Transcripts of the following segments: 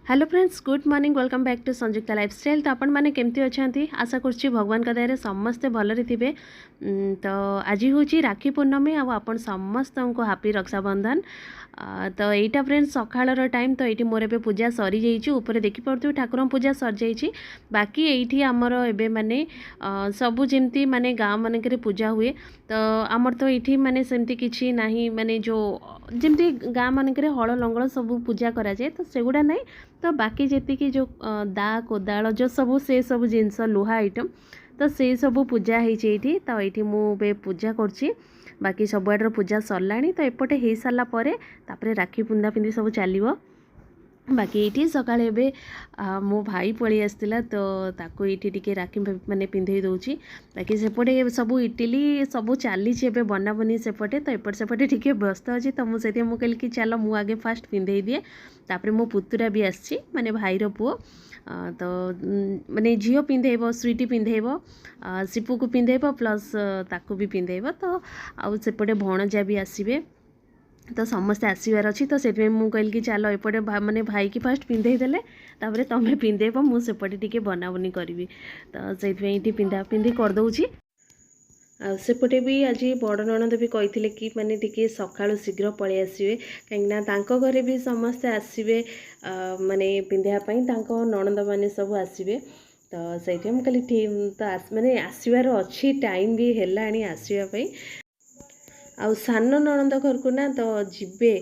Hello friends, good morning. Welcome back to Samyukta lifestyle. तो आपण मैंने केमती अच्छा आशा करुँच भगवान का दया समस्ते भलरे थे। तो आज हूँ राखी पूर्णमी आपण समस्त को हापी रक्षाबंधन। तो यहीटा फ्रेंड्स सकाळर टाइम। तो ये मोर ए पूजा सरी जाइए, ऊपर देखिपे ठाकुर पूजा सरी जा। बाकी ये आमर एबे माने सबू जमती माने गाँव मानक पूजा हुए। तो आमर तो ये माने सेमती किछि नाही, माने जो जमती गाँव मानक हल लंगल सब पूजा करा जाए तो सेगुड़ा नहीं। तो बाकी जी जो दा कोदाल जो सब से सब जिनस लुहा आइटम तो से सब पूजा होती। तो ये मुझे पूजा कर बाकी सबुआडर पूजा सरला। तो एपटे हो सारा पर राखी बुंदा पिंधि सब चलो। बाकी ये सका मो भाई पलि आसला तो ताको ये टिके राखी माने पिंधे दूची। बाकी सेपटे सब इटिली सब चली बना बनी सेपटे। तो एपट सेपटे टिके व्यस्त अच्छी। तो मुझे कहली कि चल मु आगे फास्ट पिंधे दिए, तापर मो पुतुरा भी आसी माने भाईर पुओ। तो माने झील पिंधेब, स्वीटी पिंधेब, सिपू को पिंधेब, प्लस ताको भी पिंधेब। तो आउ सेपटे भणजा भी आसबे। तो समस्ते आसबार अच्छी। तो से कहल कि चलो एपटे माने भाई की फास्ट पिंधे देले, तापर तुम्हें पिंधेब, मुझे टिके बनाबनी करी। तो से पिंधा पिंधि करदे। सेपटे भी आज बड़ ननद भी कही कि माने टिके सकाळु शीघ्र पलि आसबे, कहीं घरे भी समस्ते आसबे माने पिंधापी ननद मैंने सब आसबे। तो से कहली ठीक तो माने आसबार अच्छी टाइम भी है आसवाई। आउ सान ननद घर को ना तो जीवे।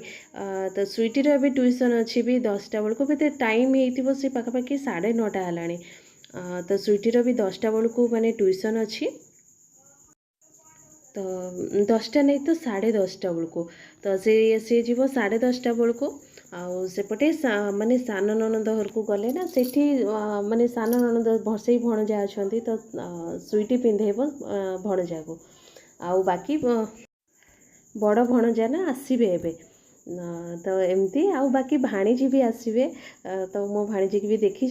तो स्वीटर अभी ट्यूशन अच्छी भी 10टा बेलू भी टाइम हो पाखापाखि 9:30 है। तो स्वीटर भी 10टा बेलू माने ट्यूशन अच्छी। तो 10टा नहीं तो 10:30 बेलू तो सी जीव 10:30 बेलू। आउपटे माने सान ननद घर को गले ना से माने सान ननद भसई भणजा अच्छा। तो स्वीटी पिंधेब भणजा को। आउ बाकी बड़ भणजा ना आसबे एबे। तो एमती आउ बाकी भाणीजी भी आसबे। तो मो भाणीजी की भी देखी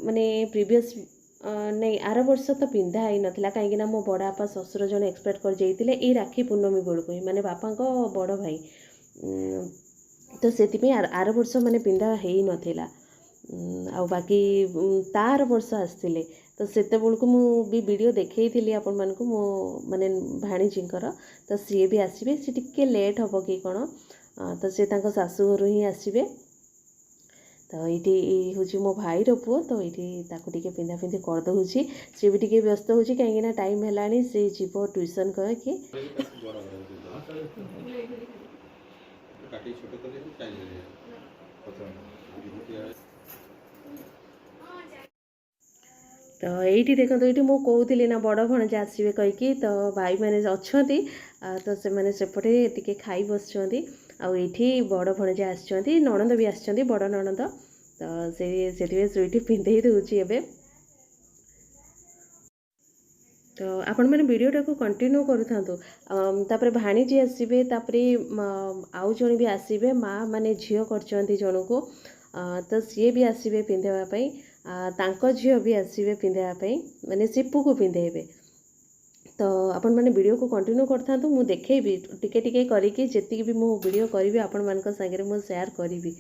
माने प्रीवियस नहीं आर वर्ष तो पिंधा ही नथिला, कहीं मो बड़ा बापा ससुर जन एक्सपायर कर जाइतिले ए राखी पूर्णमी बेलू ही, माने बापा को बड़ भाई। तो से आर वर्ष माने पिंधा है नथिला। आउ बाकी तार वर्ष आसते। तो से बेलू मु भी वीडियो देखी आपण मानकु मो माने भाणीजींकर। तो सी भी आसबे, सी टिके लेट हम कि कौन। तो सी शाशु घर ही आसबे। तो ये हूँ मो भाईर पुओ। तो ये टिके पिंधा पिंधि करदे, सी भी टिके व्यस्त हो कहीं टाइम है सी जीव ट्यूशन कह कि तो ये देखो ये मुझे ना बड़ भणजा आसबे कहीकि। तो भाई मैंने अच्छा तो से मैंने सेपटे टिके खाई बस। आठी बड़ भणजा आस ननद भी आस बड़ ननद। तो से स्वीटी पिंधे दूची एबे। तो आपण मैंने वीडियोटा को कंटिन्यू करूँ। भाणीजी आसबे, आउ जन भी आसबे माँ माने झील कर जन को। तो सी भी आसबे पिंधापी। तांको झील भी आसबे पिंधापी, माने सिपू को पिंधेबे। तो आपण मैंने वीडियो को कंटिन्यू करता मु देखेबी टिके टिके करिकी जेतिकी भी मु वीडियो करी आपण मानक संगे मु शेयर करी।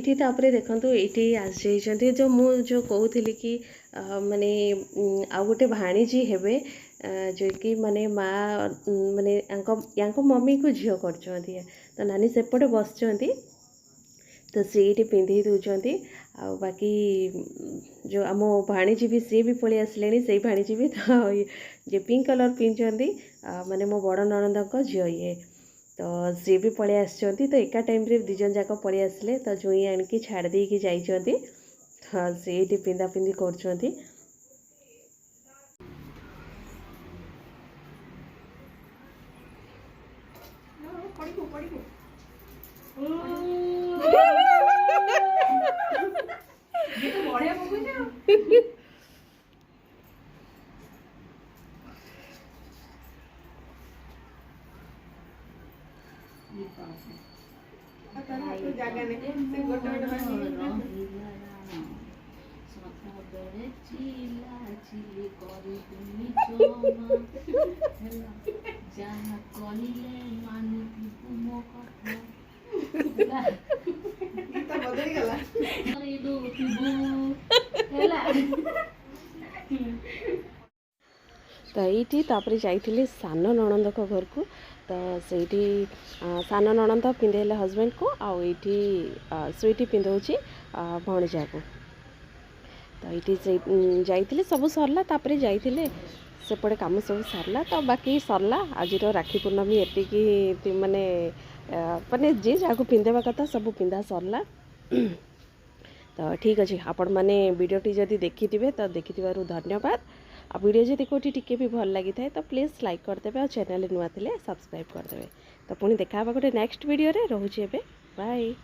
ये देखो ये आसी जो मुझे कहूली कि माने आउ गोटे भाणीजी हेबे जो कि माने माँ माने मम्मी को झील कर तो नानी सेपटे बस तो सी पिंधे दौरान आ बाकी जो आम भाणीजी भी सी भी पलि आसिले से भाणीजी भी तो ये पिंक कलर पिंधि माने मो बड़ ननद झील ये तो सी भी पलि आसछंती तो एका टाइम रे दिजन जाक पलि आसिले तो जुई आनिकी छाड़ देकी जाइछंती तो से पिंधा पिंधि करछंती। तो ये जाइए सान नणंद घर को तो सही सान नणंद पिंधेले हजबैंड को आईटी स्वीटी पिंधौची भणजा को तो ये जाइए सब सरला जाइए सेपटे कम सब सरला तो बाकी सरला आज राखी पूर्णमी एतिकी माने माने जे जहाँ पिंधेवा कथा सब पिंधा सरला। तो ठीक अच्छे आपण मैंने वीडियोटी जदि देखी तो देखि धन्यवाद। आ वीडियो जदि कोटी टिके भी भल लगी थाए तो प्लीज़ लाइक करदे और चैनल नुआ थे सब्सक्राइब करदे। तो पुणी देखा गोटे नेक्स्ट वीडियो रे रोचे बाय।